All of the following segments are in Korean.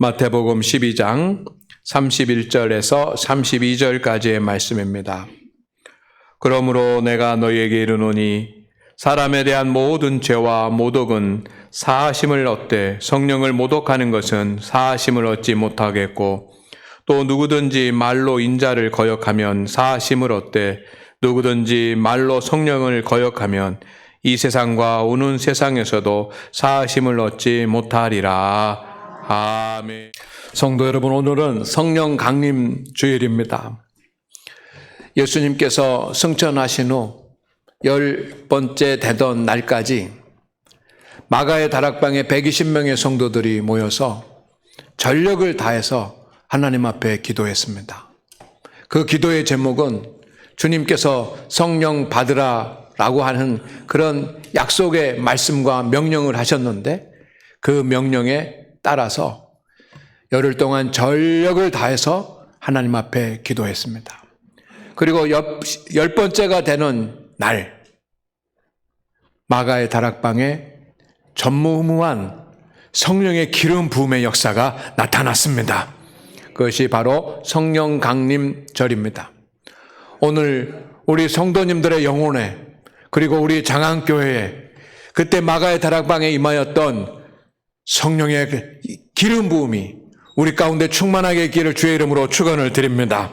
마태복음 12장 31절에서 32절까지의 말씀입니다. 그러므로 내가 너희에게 이르노니 사람에 대한 모든 죄와 모독은 사하심을 얻되 성령을 모독하는 것은 사하심을 얻지 못하겠고, 또 누구든지 말로 인자를 거역하면 사하심을 얻되 누구든지 말로 성령을 거역하면 이 세상과 오는 세상에서도 사하심을 얻지 못하리라. 아멘. 성도 여러분, 오늘은 성령 강림 주일입니다. 예수님께서 승천하신 후 10번째 되던 날까지 마가의 다락방에 120명의 성도들이 모여서 전력을 다해서 하나님 앞에 기도했습니다. 그 기도의 제목은 주님께서 성령 받으라라고 하는 그런 약속의 말씀과 명령을 하셨는데, 그 명령에 따라서 열흘 동안 전력을 다해서 하나님 앞에 기도했습니다. 그리고 10번째가 되는 날, 마가의 다락방에 전무후무한 성령의 기름 부음의 역사가 나타났습니다. 그것이 바로 성령 강림절입니다. 오늘 우리 성도님들의 영혼에, 그리고 우리 장안교회에 그때 마가의 다락방에 임하였던 성령의 기름 부음이 우리 가운데 충만하게 있기를 주의 이름으로 축원을 드립니다.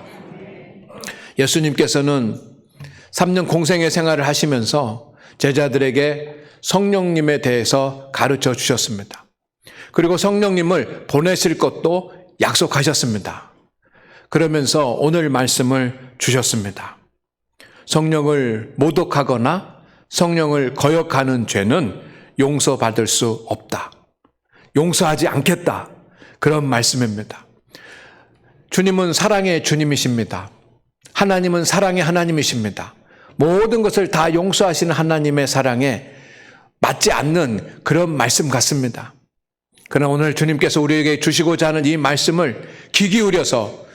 예수님께서는 3년 공생의 생활을 하시면서 제자들에게 성령님에 대해서 가르쳐 주셨습니다. 그리고 성령님을 보내실 것도 약속하셨습니다. 그러면서 오늘 말씀을 주셨습니다. 성령을 모독하거나 성령을 거역하는 죄는 용서받을 수 없다. 용서하지 않겠다. 그런 말씀입니다. 주님은 사랑의 주님이십니다. 하나님은 사랑의 하나님이십니다. 모든 것을 다 용서하시는 하나님의 사랑에 맞지 않는 그런 말씀 같습니다. 그러나 오늘 주님께서 우리에게 주시고자 하는 이 말씀을 귀 기울여서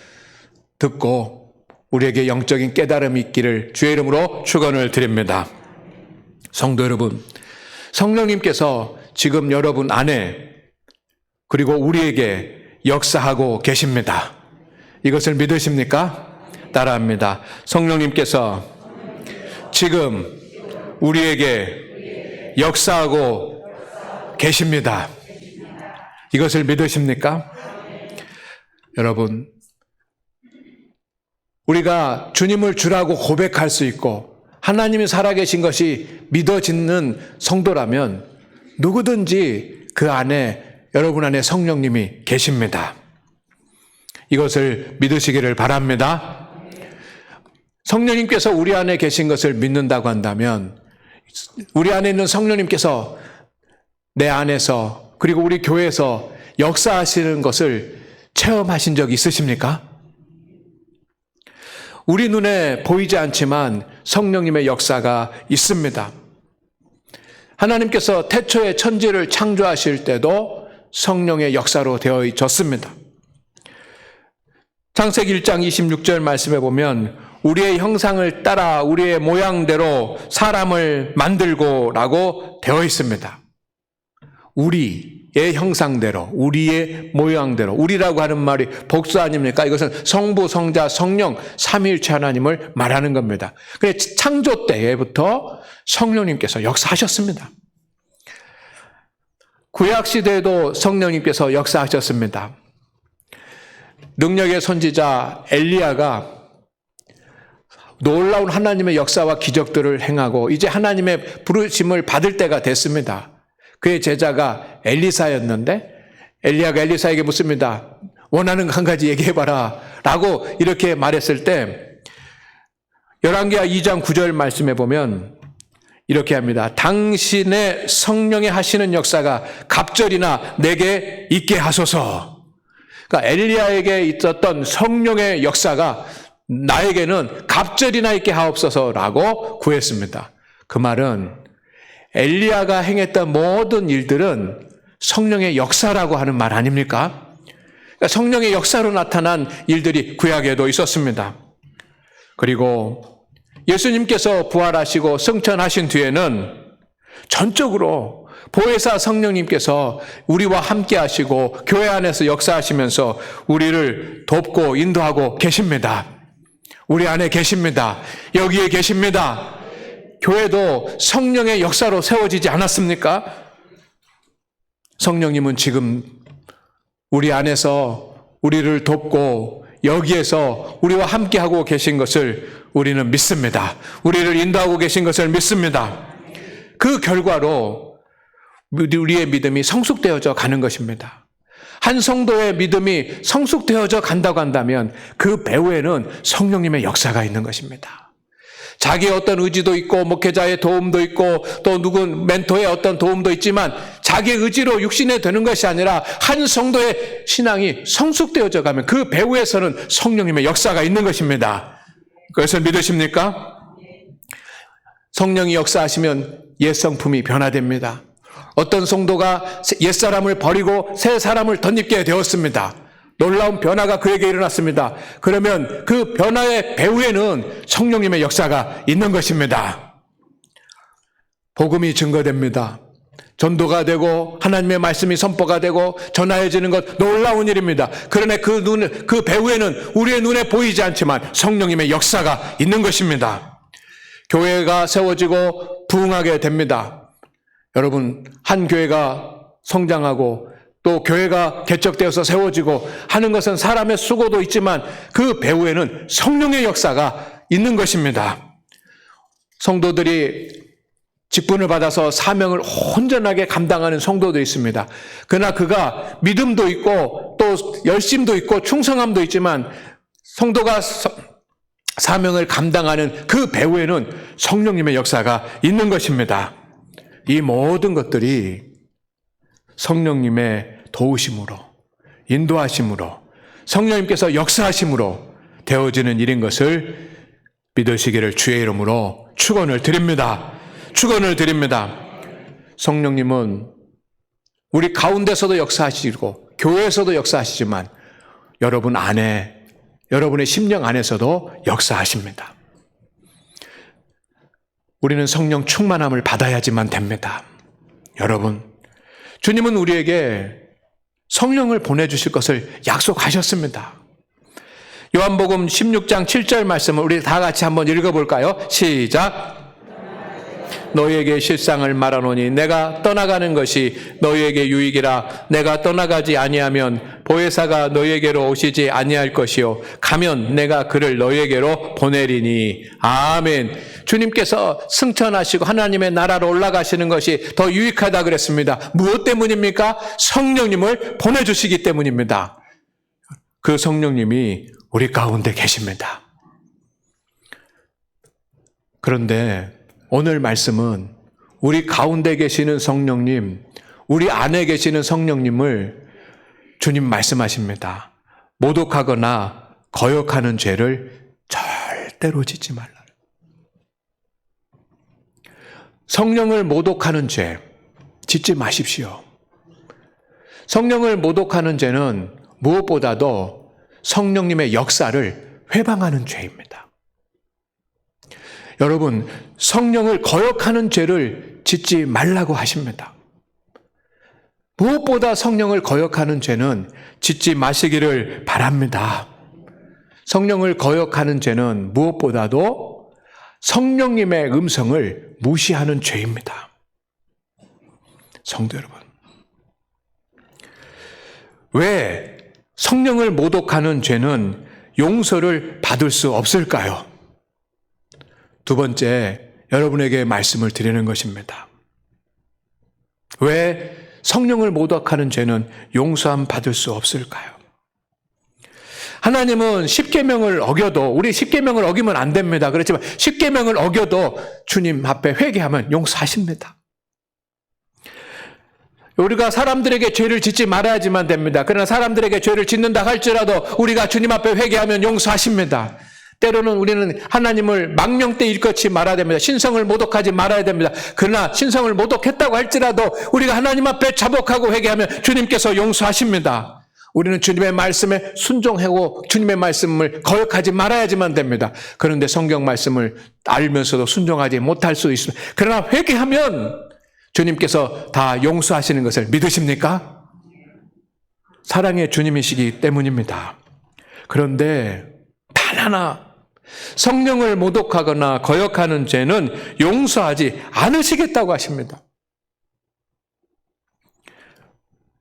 듣고 우리에게 영적인 깨달음이 있기를 주의 이름으로 축원을 드립니다. 성도 여러분, 성령님께서 지금 여러분 안에, 그리고 우리에게 역사하고 계십니다. 이것을 믿으십니까? 따라합니다. 성령님께서 지금 우리에게 역사하고 계십니다. 이것을 믿으십니까? 여러분, 우리가 주님을 주라고 고백할 수 있고 하나님이 살아계신 것이 믿어지는 성도라면 누구든지 그 안에, 여러분 안에 성령님이 계십니다. 이것을 믿으시기를 바랍니다. 성령님께서 우리 안에 계신 것을 믿는다고 한다면, 우리 안에 있는 성령님께서 내 안에서, 그리고 우리 교회에서 역사하시는 것을 체험하신 적 있으십니까? 우리 눈에 보이지 않지만 성령님의 역사가 있습니다. 하나님께서 태초에 천지를 창조하실 때도 성령의 역사로 되어 있었습니다. 창세기 1장 26절 말씀에 보면 우리의 형상을 따라 우리의 모양대로 사람을 만들고 라고 되어 있습니다. 우리의 형상대로, 우리의 모양대로. 우리라고 하는 말이 복수 아닙니까? 이것은 성부, 성자, 성령, 삼위일체 하나님을 말하는 겁니다. 그래, 창조 때부터 성령님께서 역사하셨습니다. 구약시대에도 성령님께서 역사하셨습니다. 능력의 선지자 엘리야가 놀라운 하나님의 역사와 기적들을 행하고 이제 하나님의 부르심을 받을 때가 됐습니다. 그의 제자가 엘리사였는데 엘리야가 엘리사에게 묻습니다. 원하는 거 한 가지 얘기해봐라 라고 이렇게 말했을 때 열왕기하 2장 9절 말씀에 보면 이렇게 합니다. 당신의 성령의 하시는 역사가 갑절이나 내게 있게 하소서. 그러니까 엘리야에게 있었던 성령의 역사가 나에게는 갑절이나 있게 하옵소서라고 구했습니다. 그 말은 엘리야가 행했던 모든 일들은 성령의 역사라고 하는 말 아닙니까? 그러니까 성령의 역사로 나타난 일들이 구약에도 있었습니다. 그리고 예수님께서 부활하시고 승천하신 뒤에는 전적으로 보혜사 성령님께서 우리와 함께 하시고 교회 안에서 역사하시면서 우리를 돕고 인도하고 계십니다. 우리 안에 계십니다. 여기에 계십니다. 교회도 성령의 역사로 세워지지 않았습니까? 성령님은 지금 우리 안에서 우리를 돕고 여기에서 우리와 함께하고 계신 것을 우리는 믿습니다. 우리를 인도하고 계신 것을 믿습니다. 그 결과로 우리의 믿음이 성숙되어져 가는 것입니다. 한 성도의 믿음이 성숙되어져 간다고 한다면 그 배후에는 성령님의 역사가 있는 것입니다. 자기의 어떤 의지도 있고 목회자의 도움도 있고 또 누군 멘토의 어떤 도움도 있지만 자기의 의지로 육신에 되는 것이 아니라 한 성도의 신앙이 성숙되어져 가면 그 배후에서는 성령님의 역사가 있는 것입니다. 그것을 믿으십니까? 성령이 역사하시면 옛 성품이 변화됩니다. 어떤 성도가 옛사람을 버리고 새 사람을 덧입게 되었습니다. 놀라운 변화가 그에게 일어났습니다. 그러면 그 변화의 배후에는 성령님의 역사가 있는 것입니다. 복음이 증거됩니다. 전도가 되고 하나님의 말씀이 선포가 되고 전하여지는 것 놀라운 일입니다. 그러나 그 배후에는 우리의 눈에 보이지 않지만 성령님의 역사가 있는 것입니다. 교회가 세워지고 부흥하게 됩니다. 여러분, 한 교회가 성장하고 또 교회가 개척되어서 세워지고 하는 것은 사람의 수고도 있지만 그 배후에는 성령의 역사가 있는 것입니다. 성도들이 직분을 받아서 사명을 온전하게 감당하는 성도도 있습니다. 그러나 그가 믿음도 있고 또 열심도 있고 충성함도 있지만 성도가 사명을 감당하는 그 배후에는 성령님의 역사가 있는 것입니다. 이 모든 것들이 성령님의 도우심으로, 인도하심으로, 성령님께서 역사하심으로 되어지는 일인 것을 믿으시기를 주의 이름으로 축원을 드립니다. 축원을 드립니다. 성령님은 우리 가운데서도 역사하시고 교회에서도 역사하시지만 여러분 안에, 여러분의 심령 안에서도 역사하십니다. 우리는 성령 충만함을 받아야지만 됩니다. 여러분, 주님은 우리에게 성령을 보내주실 것을 약속하셨습니다. 요한복음 16장 7절 말씀을 우리 다 같이 한번 읽어볼까요? 시작! 너희에게 실상을 말하노니 내가 떠나가는 것이 너희에게 유익이라. 내가 떠나가지 아니하면 보혜사가 너희에게로 오시지 아니할 것이요 가면 내가 그를 너희에게로 보내리니. 아멘. 주님께서 승천하시고 하나님의 나라로 올라가시는 것이 더 유익하다 그랬습니다. 무엇 때문입니까? 성령님을 보내주시기 때문입니다. 그 성령님이 우리 가운데 계십니다. 그런데 오늘 말씀은 우리 가운데 계시는 성령님, 우리 안에 계시는 성령님을 주님 말씀하십니다. 모독하거나 거역하는 죄를 절대로 짓지 말라. 성령을 모독하는 죄 짓지 마십시오. 성령을 모독하는 죄는 무엇보다도 성령님의 역사를 회방하는 죄입니다. 여러분, 성령을 거역하는 죄를 짓지 말라고 하십니다. 무엇보다 성령을 거역하는 죄는 짓지 마시기를 바랍니다. 성령을 거역하는 죄는 무엇보다도 성령님의 음성을 무시하는 죄입니다. 성도 여러분, 왜 성령을 모독하는 죄는 용서를 받을 수 없을까요? 두 번째, 여러분에게 말씀을 드리는 것입니다. 왜 성령을 모독하는 죄는 용서함 받을 수 없을까요? 하나님은 십계명을 어겨도, 우리 십계명을 어기면 안 됩니다. 그렇지만 십계명을 어겨도 주님 앞에 회개하면 용서하십니다. 우리가 사람들에게 죄를 짓지 말아야지만 됩니다. 그러나 사람들에게 죄를 짓는다 할지라도 우리가 주님 앞에 회개하면 용서하십니다. 때로는 우리는 하나님을 망령되 일컫지 말아야 됩니다. 신성을 모독하지 말아야 됩니다. 그러나 신성을 모독했다고 할지라도 우리가 하나님 앞에 자복하고 회개하면 주님께서 용서하십니다. 우리는 주님의 말씀에 순종하고 주님의 말씀을 거역하지 말아야지만 됩니다. 그런데 성경 말씀을 알면서도 순종하지 못할 수 있습니다. 그러나 회개하면 주님께서 다 용서하시는 것을 믿으십니까? 사랑의 주님이시기 때문입니다. 그런데 단 하나, 성령을 모독하거나 거역하는 죄는 용서하지 않으시겠다고 하십니다.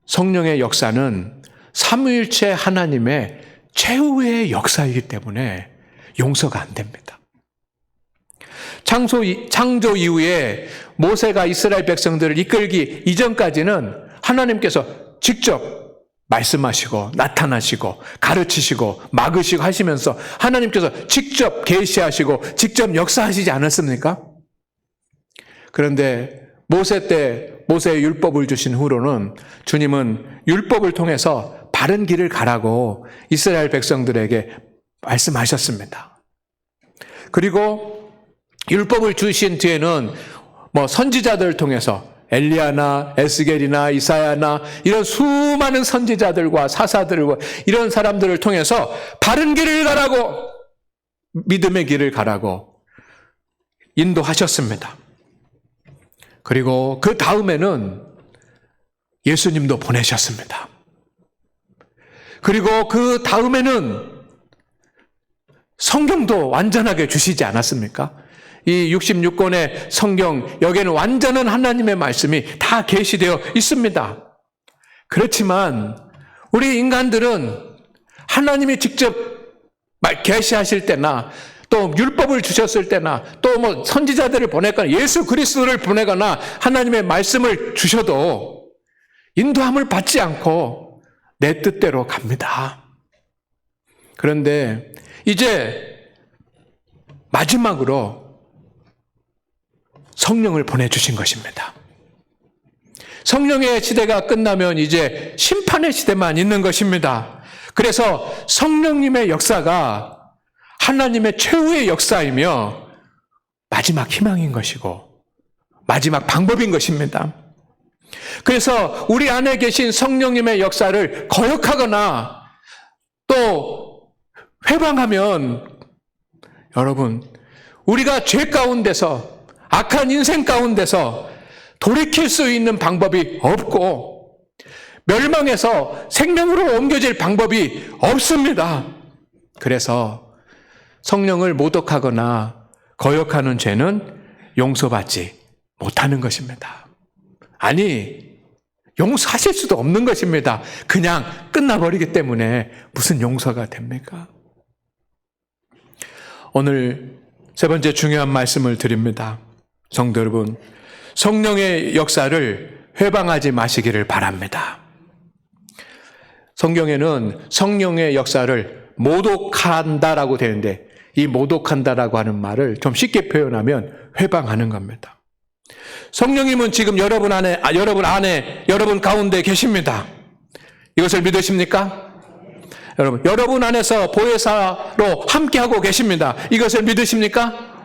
성령의 역사는 삼위일체 하나님의 최후의 역사이기 때문에 용서가 안 됩니다. 창조 이후에 모세가 이스라엘 백성들을 이끌기 이전까지는 하나님께서 직접 말씀하시고 나타나시고 가르치시고 막으시고 하시면서 하나님께서 직접 계시하시고 직접 역사하시지 않았습니까? 그런데 모세 때 모세의 율법을 주신 후로는 주님은 율법을 통해서 바른 길을 가라고 이스라엘 백성들에게 말씀하셨습니다. 그리고 율법을 주신 뒤에는 선지자들을 통해서 엘리야나 에스겔이나 이사야나 이런 수많은 선지자들과 사사들과 이런 사람들을 통해서 바른 길을 가라고, 믿음의 길을 가라고 인도하셨습니다. 그리고 그 다음에는 예수님도 보내셨습니다. 그리고 그 다음에는 성경도 완전하게 주시지 않았습니까? 이 66권의 성경, 여기에는 완전한 하나님의 말씀이 다 계시되어 있습니다. 그렇지만 우리 인간들은 하나님이 직접 계시하실 때나 또 율법을 주셨을 때나 또 선지자들을 보내거나 예수 그리스도를 보내거나 하나님의 말씀을 주셔도 인도함을 받지 않고 내 뜻대로 갑니다. 그런데 이제 마지막으로 성령을 보내주신 것입니다. 성령의 시대가 끝나면 이제 심판의 시대만 있는 것입니다. 그래서 성령님의 역사가 하나님의 최후의 역사이며 마지막 희망인 것이고 마지막 방법인 것입니다. 그래서 우리 안에 계신 성령님의 역사를 거역하거나 또 회방하면 여러분, 우리가 죄 가운데서 악한 인생 가운데서 돌이킬 수 있는 방법이 없고 멸망해서 생명으로 옮겨질 방법이 없습니다. 그래서 성령을 모독하거나 거역하는 죄는 용서받지 못하는 것입니다. 아니, 용서하실 수도 없는 것입니다. 그냥 끝나버리기 때문에 무슨 용서가 됩니까? 오늘 세 번째 중요한 말씀을 드립니다. 성도 여러분, 성령의 역사를 회방하지 마시기를 바랍니다. 성경에는 성령의 역사를 모독한다라고 되는데 이 모독한다라고 하는 말을 좀 쉽게 표현하면 회방하는 겁니다. 성령님은 지금 여러분 안에, 여러분 가운데 계십니다. 이것을 믿으십니까? 여러분 안에서 보혜사로 함께하고 계십니다. 이것을 믿으십니까?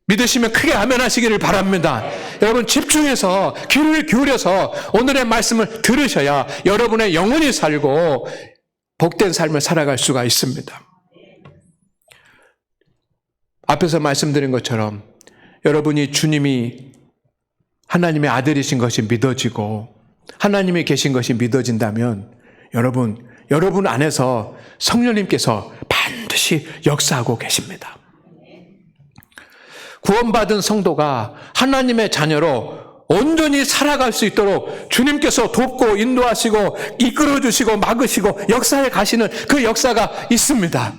믿으시면 크게 아멘하시기를 바랍니다. 여러분 집중해서 귀를 기울여서 오늘의 말씀을 들으셔야 여러분의 영혼이 살고 복된 삶을 살아갈 수가 있습니다. 앞에서 말씀드린 것처럼 여러분이 주님이 하나님의 아들이신 것이 믿어지고 하나님이 계신 것이 믿어진다면 여러분 안에서 성령님께서 반드시 역사하고 계십니다. 구원받은 성도가 하나님의 자녀로 온전히 살아갈 수 있도록 주님께서 돕고 인도하시고 이끌어주시고 막으시고 역사에 가시는 그 역사가 있습니다.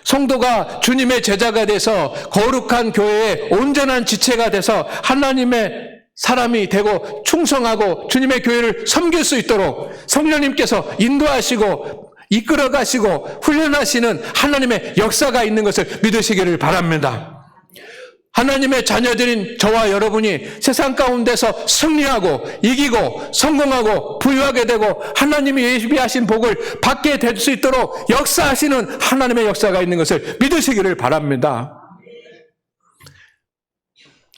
성도가 주님의 제자가 돼서 거룩한 교회의 온전한 지체가 돼서 하나님의 사람이 되고 충성하고 주님의 교회를 섬길 수 있도록 성령님께서 인도하시고 이끌어가시고 훈련하시는 하나님의 역사가 있는 것을 믿으시기를 바랍니다. 하나님의 자녀들인 저와 여러분이 세상 가운데서 승리하고 이기고 성공하고 부유하게 되고 하나님이 예비하신 복을 받게 될 수 있도록 역사하시는 하나님의 역사가 있는 것을 믿으시기를 바랍니다.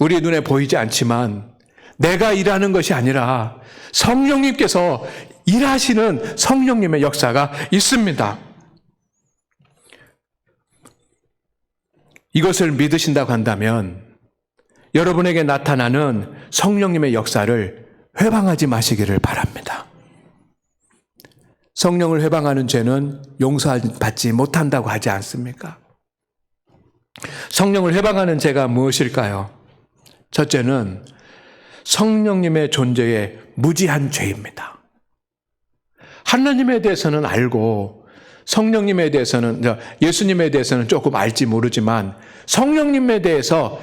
우리 눈에 보이지 않지만 내가 일하는 것이 아니라 성령님께서 일하시는 성령님의 역사가 있습니다. 이것을 믿으신다고 한다면 여러분에게 나타나는 성령님의 역사를 회방하지 마시기를 바랍니다. 성령을 회방하는 죄는 용서받지 못한다고 하지 않습니까? 성령을 회방하는 죄가 무엇일까요? 첫째는 성령님의 존재에 무지한 죄입니다. 하나님에 대해서는 알고 성령님에 대해서는, 예수님에 대해서는 조금 알지 모르지만 성령님에 대해서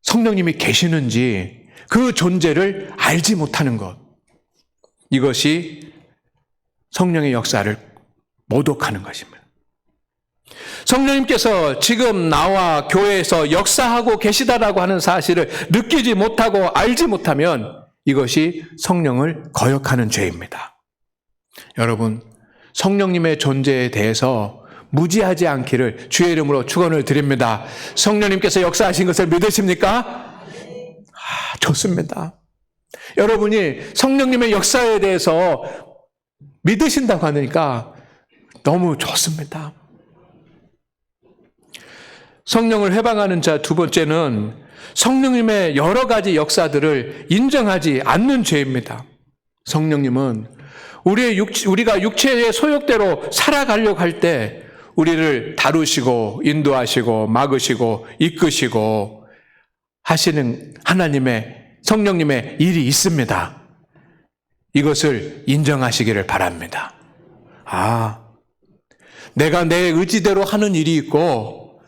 성령님이 계시는지 그 존재를 알지 못하는 것, 이것이 성령의 역사를 모독하는 것입니다. 성령님께서 지금 나와 교회에서 역사하고 계시다라고 하는 사실을 느끼지 못하고 알지 못하면 이것이 성령을 거역하는 죄입니다. 여러분, 성령님의 존재에 대해서 무지하지 않기를 주의 이름으로 축원을 드립니다. 성령님께서 역사하신 것을 믿으십니까? 좋습니다. 여러분이 성령님의 역사에 대해서 믿으신다고 하니까 너무 좋습니다. 성령을 회방하는 자 두 번째는 성령님의 여러 가지 역사들을 인정하지 않는 죄입니다. 성령님은 우리가 육체의 소욕대로 살아가려고 할 때 우리를 다루시고 인도하시고 막으시고 이끄시고 하시는 하나님의 성령님의 일이 있습니다. 이것을 인정하시기를 바랍니다. 내가 내 의지대로 하는 일이 있고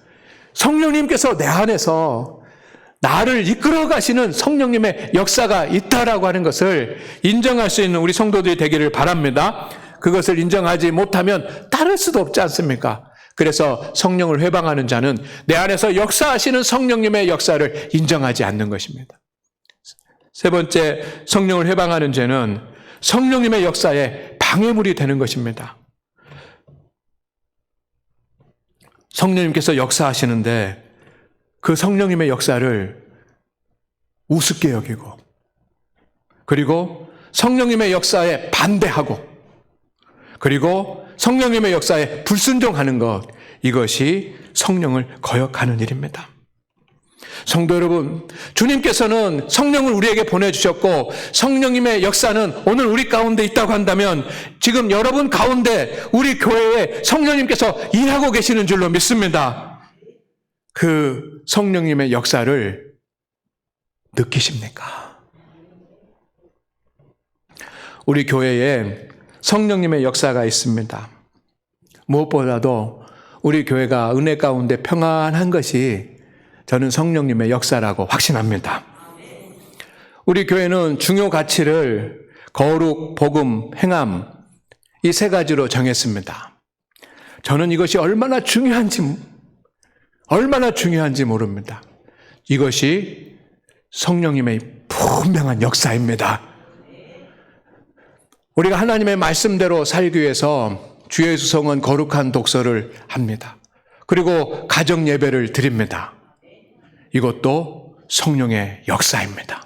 성령님께서 내 안에서 나를 이끌어 가시는 성령님의 역사가 있다라고 하는 것을 인정할 수 있는 우리 성도들이 되기를 바랍니다. 그것을 인정하지 못하면 따를 수도 없지 않습니까? 그래서 성령을 회방하는 자는 내 안에서 역사하시는 성령님의 역사를 인정하지 않는 것입니다. 세 번째, 성령을 회방하는 죄는 성령님의 역사에 방해물이 되는 것입니다. 성령님께서 역사하시는데 그 성령님의 역사를 우습게 여기고 그리고 성령님의 역사에 반대하고 그리고 성령님의 역사에 불순종하는 것, 이것이 성령을 거역하는 일입니다. 성도 여러분, 주님께서는 성령을 우리에게 보내주셨고 성령님의 역사는 오늘 우리 가운데 있다고 한다면 지금 여러분 가운데 우리 교회에 성령님께서 일하고 계시는 줄로 믿습니다. 그 성령님의 역사를 느끼십니까? 우리 교회에 성령님의 역사가 있습니다. 무엇보다도 우리 교회가 은혜 가운데 평안한 것이 저는 성령님의 역사라고 확신합니다. 우리 교회는 중요 가치를 거룩, 복음, 행함, 이 세 가지로 정했습니다. 저는 이것이 얼마나 중요한지 모릅니다. 이것이 성령님의 분명한 역사입니다. 우리가 하나님의 말씀대로 살기 위해서 주의 수성은 거룩한 독서를 합니다. 그리고 가정 예배를 드립니다. 이것도 성령의 역사입니다.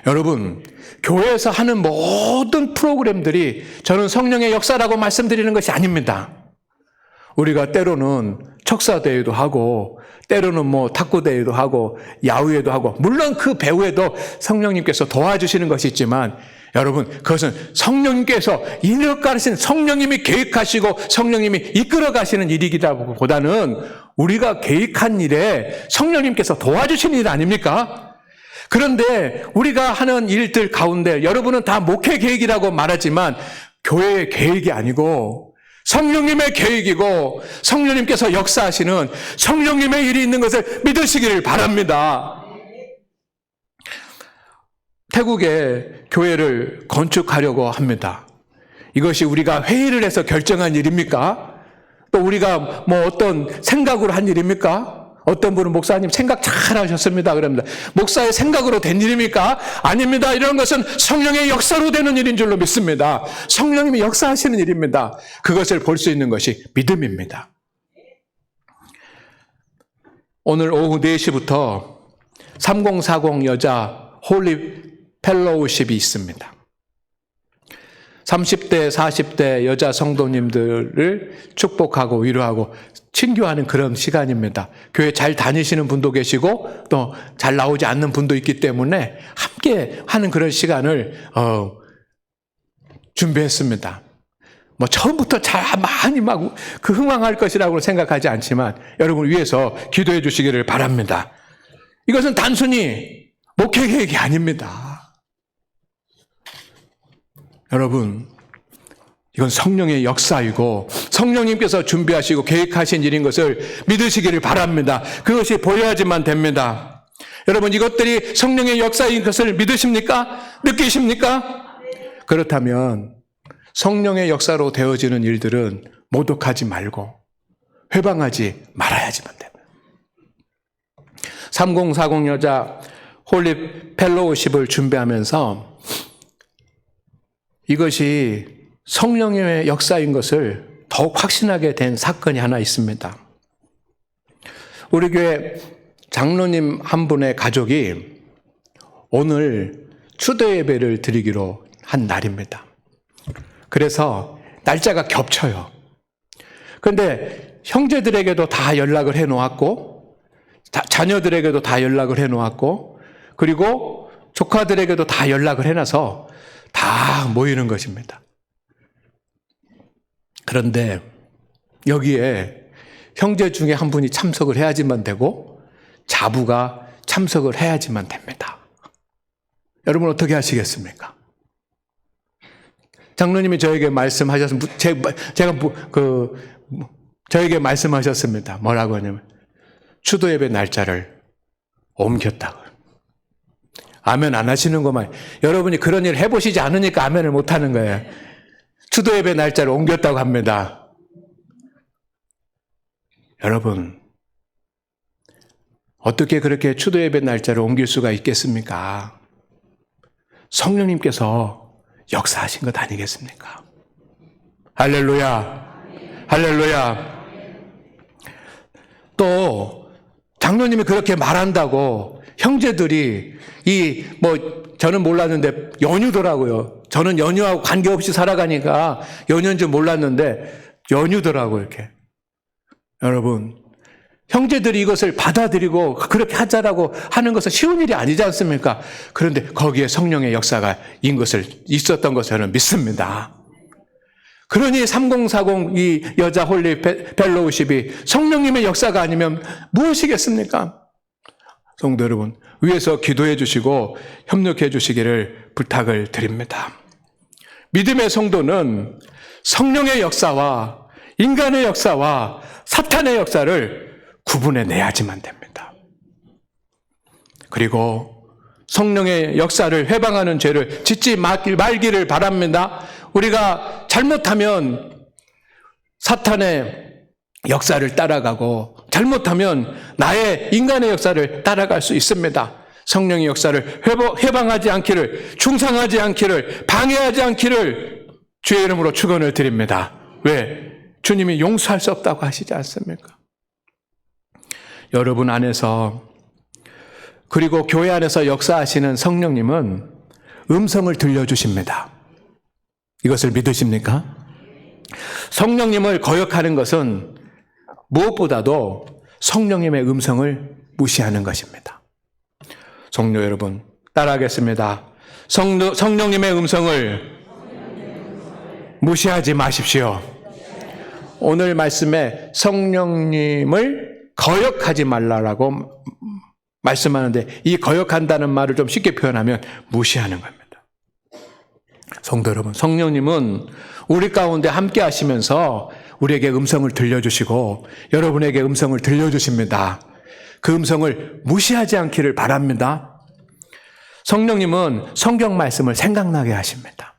여러분, 교회에서 하는 모든 프로그램들이 저는 성령의 역사라고 말씀드리는 것이 아닙니다. 우리가 때로는 척사대회도 하고 때로는 탁구대회도 하고 야구회도 하고 물론 그 배후에도 성령님께서 도와주시는 것이 있지만 여러분, 그것은 성령님께서 인력 가르치는 성령님이 계획하시고 성령님이 이끌어 가시는 일이기보다는 우리가 계획한 일에 성령님께서 도와주시는 일 아닙니까? 그런데 우리가 하는 일들 가운데 여러분은 다 목회 계획이라고 말하지만 교회의 계획이 아니고 성령님의 계획이고 성령님께서 역사하시는 성령님의 일이 있는 것을 믿으시기를 바랍니다. 태국에 교회를 건축하려고 합니다. 이것이 우리가 회의를 해서 결정한 일입니까? 또 우리가 어떤 생각으로 한 일입니까? 어떤 분은 목사님 생각 잘 하셨습니다. 그럽니다. 목사의 생각으로 된 일입니까? 아닙니다. 이런 것은 성령의 역사로 되는 일인 줄로 믿습니다. 성령님이 역사하시는 일입니다. 그것을 볼 수 있는 것이 믿음입니다. 오늘 오후 4시부터 3040 여자 홀리 펠로우십이 있습니다. 30대, 40대 여자 성도님들을 축복하고 위로하고 친교하는 그런 시간입니다. 교회 잘 다니시는 분도 계시고 또 잘 나오지 않는 분도 있기 때문에 함께 하는 그런 시간을 준비했습니다. 뭐 처음부터 많이 막 흥황할 것이라고 생각하지 않지만 여러분을 위해서 기도해 주시기를 바랍니다. 이것은 단순히 목회 계획이 아닙니다. 여러분, 이건 성령의 역사이고 성령님께서 준비하시고 계획하신 일인 것을 믿으시기를 바랍니다. 그것이 보여야지만 됩니다. 여러분, 이것들이 성령의 역사인 것을 믿으십니까? 느끼십니까? 그렇다면 성령의 역사로 되어지는 일들은 모독하지 말고 회방하지 말아야지만 됩니다. 3040 여자 홀리 펠로우십을 준비하면서 이것이 성령의 역사인 것을 더욱 확신하게 된 사건이 하나 있습니다. 우리 교회 장로님 한 분의 가족이 오늘 추도 예배를 드리기로 한 날입니다. 그래서 날짜가 겹쳐요. 그런데 형제들에게도 다 연락을 해놓았고 자녀들에게도 다 연락을 해놓았고 그리고 조카들에게도 다 연락을 해놔서 다 모이는 것입니다. 그런데 여기에 형제 중에 한 분이 참석을 해야지만 되고 자부가 참석을 해야지만 됩니다. 여러분 어떻게 하시겠습니까? 장로님이 저에게 말씀하셨습니다. 저에게 말씀하셨습니다. 뭐라고 하냐면 추도 예배 날짜를 옮겼다고. 아멘 안 하시는 것만. 여러분이 그런 일 해보시지 않으니까 아멘을 못 하는 거예요. 추도 예배 날짜를 옮겼다고 합니다. 여러분, 어떻게 그렇게 추도 예배 날짜를 옮길 수가 있겠습니까? 성령님께서 역사하신 것 아니겠습니까? 할렐루야. 할렐루야. 또 장로님이 그렇게 말한다고 형제들이 저는 몰랐는데 연유더라고요. 저는 연유하고 관계없이 살아가니까 연유인 줄 몰랐는데 연유더라고요, 이렇게. 여러분, 형제들이 이것을 받아들이고 그렇게 하자라고 하는 것은 쉬운 일이 아니지 않습니까? 그런데 거기에 성령의 역사가 있었던 것을 저는 믿습니다. 그러니 3040 이 여자 홀리 펠로우십이 성령님의 역사가 아니면 무엇이겠습니까? 성도 여러분, 위에서 기도해 주시고 협력해 주시기를 부탁을 드립니다. 믿음의 성도는 성령의 역사와 인간의 역사와 사탄의 역사를 구분해 내야지만 됩니다. 그리고 성령의 역사를 회방하는 죄를 짓지 말기를 바랍니다. 우리가 잘못하면 사탄의 역사를 따라가고 잘못하면 나의 인간의 역사를 따라갈 수 있습니다. 성령의 역사를 회방하지 않기를, 중상하지 않기를, 방해하지 않기를 주의 이름으로 축원을 드립니다. 왜? 주님이 용서할 수 없다고 하시지 않습니까? 여러분 안에서 그리고 교회 안에서 역사하시는 성령님은 음성을 들려주십니다. 이것을 믿으십니까? 성령님을 거역하는 것은 무엇보다도 성령님의 음성을 무시하는 것입니다. 성도 여러분, 따라하겠습니다. 성령님의 음성을 무시하지 마십시오. 오늘 말씀에 성령님을 거역하지 말라라고 말씀하는데 이 거역한다는 말을 좀 쉽게 표현하면 무시하는 겁니다. 성도 여러분, 성령님은 우리 가운데 함께 하시면서 우리에게 음성을 들려주시고 여러분에게 음성을 들려주십니다. 그 음성을 무시하지 않기를 바랍니다. 성령님은 성경 말씀을 생각나게 하십니다.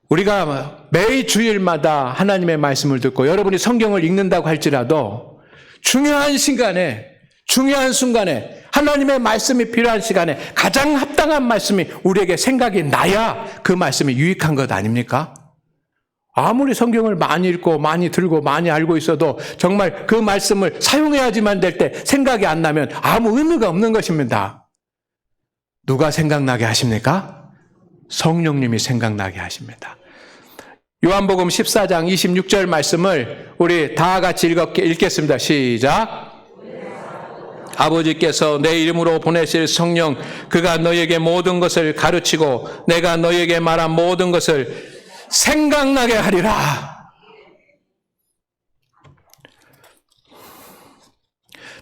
우리가 매일 주일마다 하나님의 말씀을 듣고 여러분이 성경을 읽는다고 할지라도 중요한 순간에 하나님의 말씀이 필요한 시간에 가장 합당한 말씀이 우리에게 생각이 나야 그 말씀이 유익한 것 아닙니까? 아무리 성경을 많이 읽고 많이 들고 많이 알고 있어도 정말 그 말씀을 사용해야지만 될 때 생각이 안 나면 아무 의미가 없는 것입니다. 누가 생각나게 하십니까? 성령님이 생각나게 하십니다. 요한복음 14장 26절 말씀을 우리 다 같이 읽겠습니다. 시작. 아버지께서 내 이름으로 보내실 성령, 그가 너희에게 모든 것을 가르치고 내가 너희에게 말한 모든 것을 생각나게 하리라.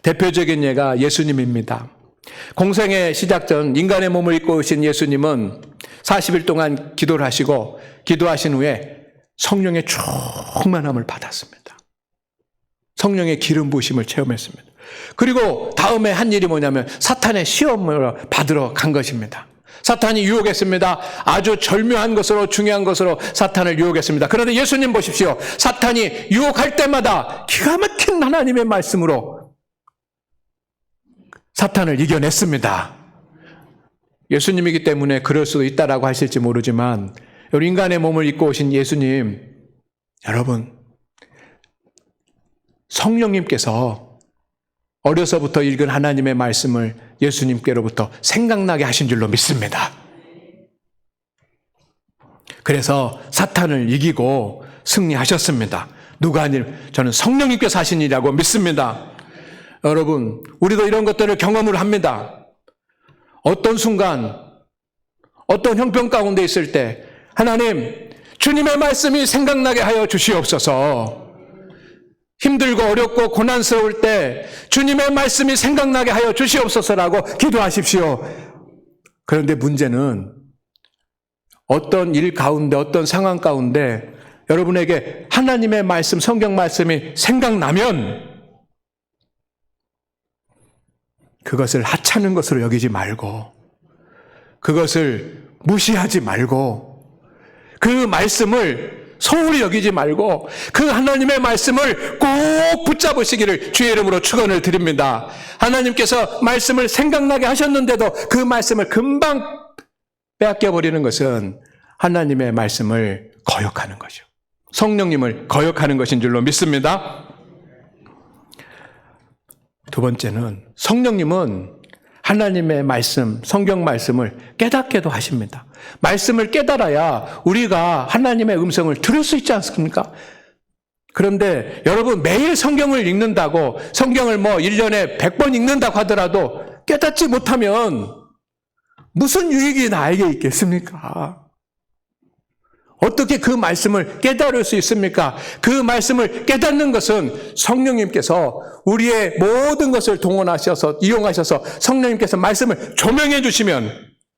대표적인 예가 예수님입니다. 공생의 시작 전 인간의 몸을 입고 오신 예수님은 40일 동안 기도를 하시고 기도하신 후에 성령의 충만함을 받았습니다. 성령의 기름 부으심을 체험했습니다. 그리고 다음에 한 일이 뭐냐면 사탄의 시험을 받으러 간 것입니다. 사탄이 유혹했습니다. 아주 절묘한 것으로 중요한 것으로 사탄을 유혹했습니다. 그런데 예수님 보십시오. 사탄이 유혹할 때마다 기가 막힌 하나님의 말씀으로 사탄을 이겨냈습니다. 예수님이기 때문에 그럴 수도 있다라고 하실지 모르지만 우리 인간의 몸을 입고 오신 예수님, 여러분 성령님께서 어려서부터 읽은 하나님의 말씀을 예수님께로부터 생각나게 하신 줄로 믿습니다. 그래서 사탄을 이기고 승리하셨습니다. 누가 아니라 저는 성령님께서 하신 일이라고 믿습니다. 여러분, 우리도 이런 것들을 경험을 합니다. 어떤 순간, 어떤 형편 가운데 있을 때 하나님, 주님의 말씀이 생각나게 하여 주시옵소서. 힘들고 어렵고 고난스러울 때 주님의 말씀이 생각나게 하여 주시옵소서라고 기도하십시오. 그런데 문제는 어떤 일 가운데, 어떤 상황 가운데 여러분에게 하나님의 말씀, 성경 말씀이 생각나면 그것을 하찮은 것으로 여기지 말고, 그것을 무시하지 말고, 그 말씀을 소홀히 여기지 말고 그 하나님의 말씀을 꼭 붙잡으시기를 주의 이름으로 축원을 드립니다. 하나님께서 말씀을 생각나게 하셨는데도 그 말씀을 금방 빼앗겨버리는 것은 하나님의 말씀을 거역하는 거죠. 성령님을 거역하는 것인 줄로 믿습니다. 두 번째는 성령님은 하나님의 말씀, 성경 말씀을 깨닫게도 하십니다. 말씀을 깨달아야 우리가 하나님의 음성을 들을 수 있지 않습니까? 그런데 여러분 매일 성경을 읽는다고 성경을 1년에 100번 읽는다고 하더라도 깨닫지 못하면 무슨 유익이 나에게 있겠습니까? 어떻게 그 말씀을 깨달을 수 있습니까? 그 말씀을 깨닫는 것은 성령님께서 우리의 모든 것을 동원하셔서 이용하셔서 성령님께서 말씀을 조명해 주시면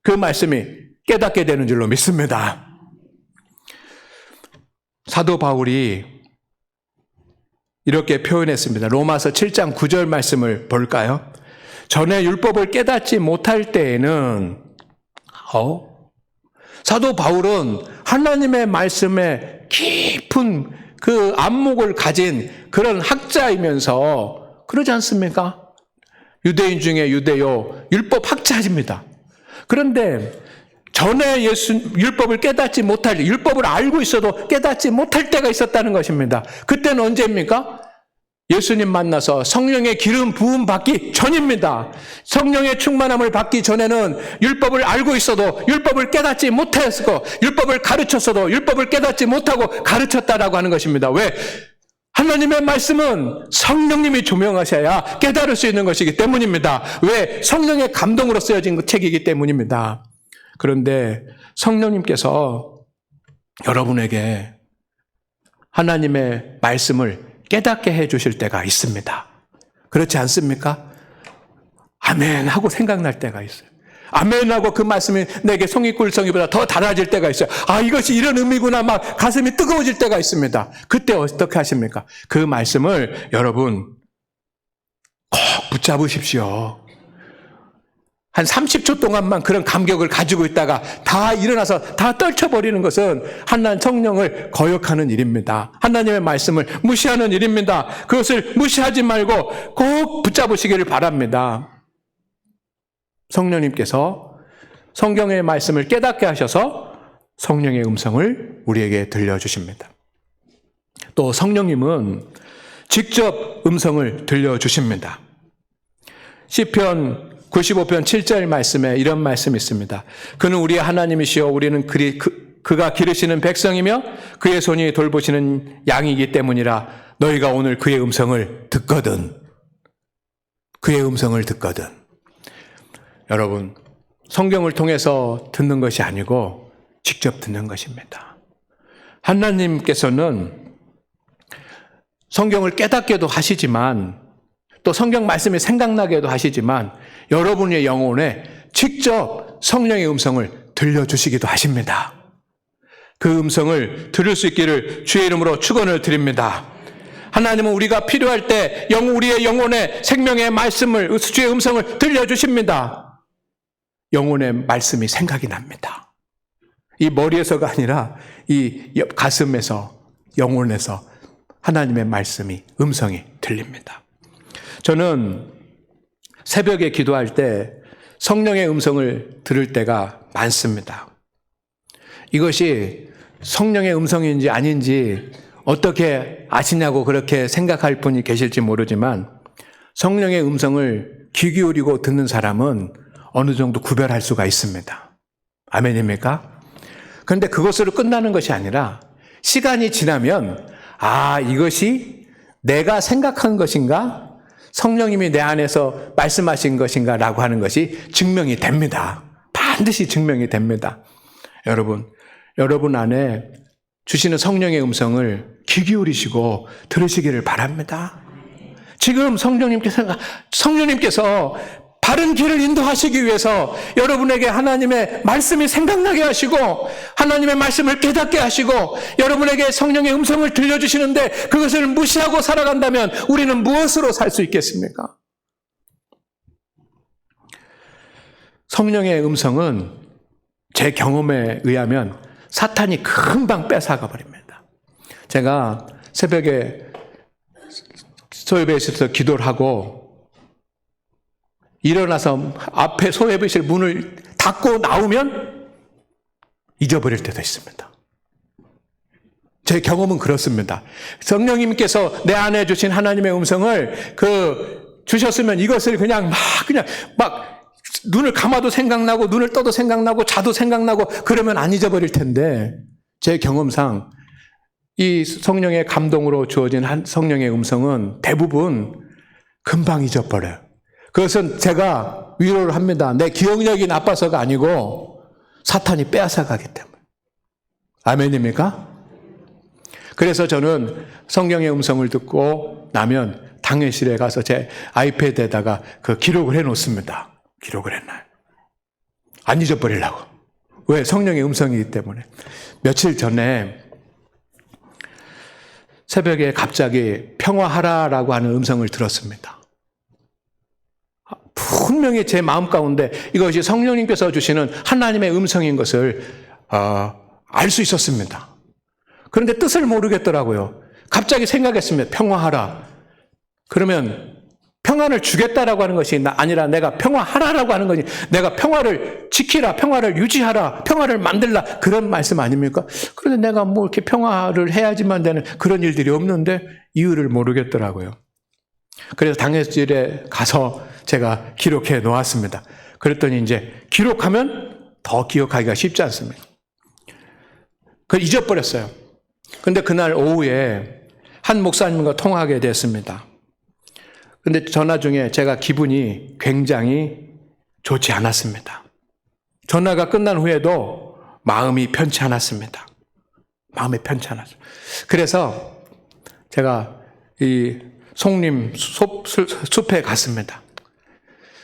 그 말씀이 깨닫게 되는 줄로 믿습니다. 사도 바울이 이렇게 표현했습니다. 로마서 7장 9절 말씀을 볼까요? 전에 율법을 깨닫지 못할 때에는 사도 바울은 하나님의 말씀에 깊은 그 안목을 가진 그런 학자이면서 그러지 않습니까? 유대인 중에 유대요, 율법 학자입니다. 그런데 전에 율법을 깨닫지 못할, 율법을 알고 있어도 깨닫지 못할 때가 있었다는 것입니다. 그때는 언제입니까? 예수님 만나서 성령의 기름 부음 받기 전입니다. 성령의 충만함을 받기 전에는 율법을 알고 있어도 율법을 깨닫지 못했고, 율법을 가르쳤어도 율법을 깨닫지 못하고 가르쳤다라고 하는 것입니다. 왜? 하나님의 말씀은 성령님이 조명하셔야 깨달을 수 있는 것이기 때문입니다. 왜? 성령의 감동으로 쓰여진 책이기 때문입니다. 그런데 성령님께서 여러분에게 하나님의 말씀을 깨닫게 해 주실 때가 있습니다. 그렇지 않습니까? 아멘 하고 생각날 때가 있어요. 아멘 하고 그 말씀이 내게 송이꿀성이보다 더 달아질 때가 있어요. 이것이 이런 의미구나 막 가슴이 뜨거워질 때가 있습니다. 그때 어떻게 하십니까? 그 말씀을 여러분 꼭 붙잡으십시오. 한 30초 동안만 그런 감격을 가지고 있다가 다 일어나서 다 떨쳐버리는 것은 하나님 성령을 거역하는 일입니다. 하나님의 말씀을 무시하는 일입니다. 그것을 무시하지 말고 꼭 붙잡으시기를 바랍니다. 성령님께서 성경의 말씀을 깨닫게 하셔서 성령의 음성을 우리에게 들려주십니다. 또 성령님은 직접 음성을 들려주십니다. 시편 95편 7절 말씀에 이런 말씀이 있습니다. 그는 우리의 하나님이시여 우리는 그가 기르시는 백성이며 그의 손이 돌보시는 양이기 때문이라. 너희가 오늘 그의 음성을 듣거든. 그의 음성을 듣거든. 여러분, 성경을 통해서 듣는 것이 아니고 직접 듣는 것입니다. 하나님께서는 성경을 깨닫게도 하시지만 또 성경 말씀이 생각나게도 하시지만 여러분의 영혼에 직접 성령의 음성을 들려주시기도 하십니다. 그 음성을 들을 수 있기를 주의 이름으로 축원을 드립니다. 하나님은 우리가 필요할 때 우리의 영혼에 생명의 말씀을, 주의 음성을 들려주십니다. 영혼의 말씀이 생각이 납니다. 이 머리에서가 아니라 이 가슴에서, 영혼에서 하나님의 말씀이, 음성이 들립니다. 저는 새벽에 기도할 때 성령의 음성을 들을 때가 많습니다. 이것이 성령의 음성인지 아닌지 어떻게 아시냐고 그렇게 생각할 분이 계실지 모르지만 성령의 음성을 귀 기울이고 듣는 사람은 어느 정도 구별할 수가 있습니다. 아멘입니까? 그런데 그것으로 끝나는 것이 아니라 시간이 지나면 이것이 내가 생각한 것인가? 성령님이 내 안에서 말씀하신 것인가? 라고 하는 것이 증명이 됩니다. 반드시 증명이 됩니다. 여러분 안에 주시는 성령의 음성을 귀 기울이시고 들으시기를 바랍니다. 지금 성령님께서 바른 길을 인도하시기 위해서 여러분에게 하나님의 말씀이 생각나게 하시고 하나님의 말씀을 깨닫게 하시고 여러분에게 성령의 음성을 들려주시는데 그것을 무시하고 살아간다면 우리는 무엇으로 살 수 있겠습니까? 성령의 음성은 제 경험에 의하면 사탄이 금방 뺏어가 버립니다. 제가 새벽에 소예배실에서 기도를 하고 일어나서 앞에 소예배실 문을 닫고 나오면 잊어버릴 때도 있습니다. 제 경험은 그렇습니다. 성령님께서 내 안에 주신 하나님의 음성을 주셨으면 이것을 그냥 막 눈을 감아도 생각나고 눈을 떠도 생각나고 자도 생각나고 그러면 안 잊어버릴 텐데 제 경험상 이 성령의 감동으로 주어진 성령의 음성은 대부분 금방 잊어버려요. 그것은 제가 위로를 합니다. 내 기억력이 나빠서가 아니고 사탄이 빼앗아가기 때문에. 아멘입니까? 그래서 저는 성령의 음성을 듣고 나면 당회실에 가서 제 아이패드에다가 기록을 해놓습니다. 기록을 해놔요. 안 잊어버리려고. 왜? 성령의 음성이기 때문에. 며칠 전에 새벽에 갑자기 평화하라라고 하는 음성을 들었습니다. 분명히 제 마음 가운데 이것이 성령님께서 주시는 하나님의 음성인 것을 알 수 있었습니다. 그런데 뜻을 모르겠더라고요. 갑자기 생각했습니다. 평화하라. 그러면 평안을 주겠다라고 하는 것이 아니라 내가 평화하라라고 하는 거니 내가 평화를 지키라, 평화를 유지하라, 평화를 만들라 그런 말씀 아닙니까? 그런데 내가 이렇게 평화를 해야지만 되는 그런 일들이 없는데 이유를 모르겠더라고요. 그래서 당회실에 가서 제가 기록해 놓았습니다. 그랬더니 이제 기록하면 더 기억하기가 쉽지 않습니다. 그걸 잊어버렸어요. 근데 그날 오후에 한 목사님과 통화하게 됐습니다. 근데 전화 중에 제가 기분이 굉장히 좋지 않았습니다. 전화가 끝난 후에도 마음이 편치 않았습니다. 마음이 편치 않았어요. 그래서 제가 이 송림 숲에 갔습니다.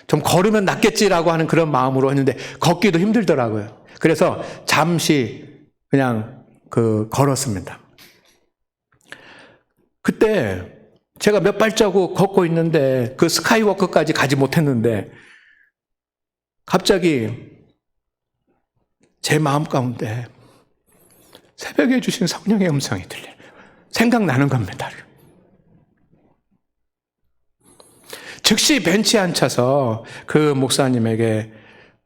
좀 걸으면 낫겠지라고 하는 그런 마음으로 했는데 걷기도 힘들더라고요. 그래서 잠시 그냥 걸었습니다. 그때 제가 몇 발자국 걷고 있는데 그 스카이워크까지 가지 못했는데 갑자기 제 마음 가운데 새벽에 주신 성령의 음성이 들려요. 생각나는 겁니다. 즉시 벤치에 앉혀서 그 목사님에게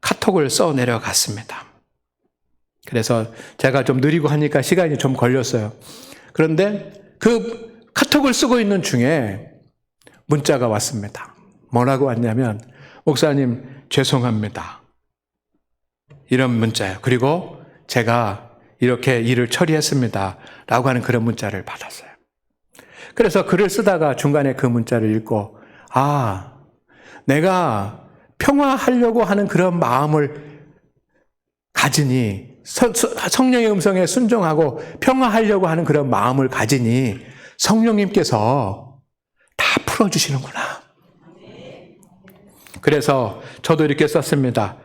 카톡을 써 내려갔습니다. 그래서 제가 좀 느리고 하니까 시간이 좀 걸렸어요. 그런데 그 카톡을 쓰고 있는 중에 문자가 왔습니다. 뭐라고 왔냐면 목사님 죄송합니다. 이런 문자예요. 그리고 제가 이렇게 일을 처리했습니다. 라고 하는 그런 문자를 받았어요. 그래서 글을 쓰다가 중간에 그 문자를 읽고 내가 평화하려고 하는 그런 마음을 가지니 성령의 음성에 순종하고 평화하려고 하는 그런 마음을 가지니 성령님께서 다 풀어주시는구나. 그래서 저도 이렇게 썼습니다.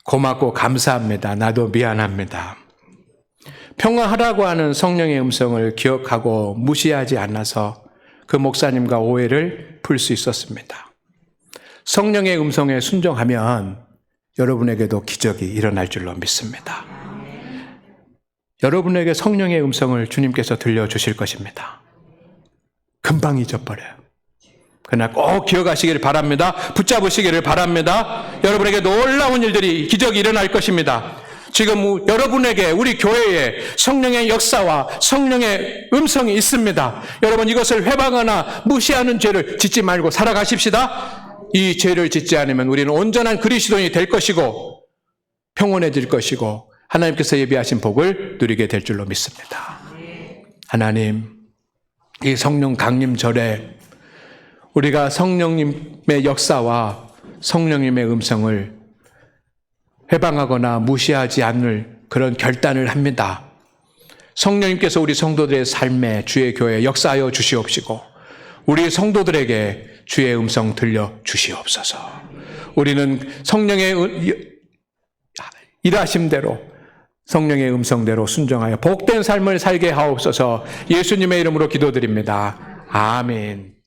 고맙고 감사합니다. 나도 미안합니다. 평화하라고 하는 성령의 음성을 기억하고 무시하지 않아서 그 목사님과 오해를 풀 수 있었습니다. 성령의 음성에 순종하면 여러분에게도 기적이 일어날 줄로 믿습니다. 여러분에게 성령의 음성을 주님께서 들려주실 것입니다. 금방 잊어버려요. 그러나 꼭 기억하시기를 바랍니다. 붙잡으시기를 바랍니다. 여러분에게 놀라운 일들이, 기적이 일어날 것입니다. 지금 여러분에게, 우리 교회에 성령의 역사와 성령의 음성이 있습니다. 여러분, 이것을 회방하나 무시하는 죄를 짓지 말고 살아가십시다. 이 죄를 짓지 않으면 우리는 온전한 그리스도인이 될 것이고 평온해질 것이고 하나님께서 예비하신 복을 누리게 될 줄로 믿습니다. 하나님, 이 성령 강림절에 우리가 성령님의 역사와 성령님의 음성을 회방하거나 무시하지 않을 그런 결단을 합니다. 성령님께서 우리 성도들의 삶에 주의 교회에 역사하여 주시옵시고 우리 성도들에게 주의 음성 들려 주시옵소서. 우리는 성령의 일하심대로 성령의 음성대로 순종하여 복된 삶을 살게 하옵소서. 예수님의 이름으로 기도드립니다. 아멘.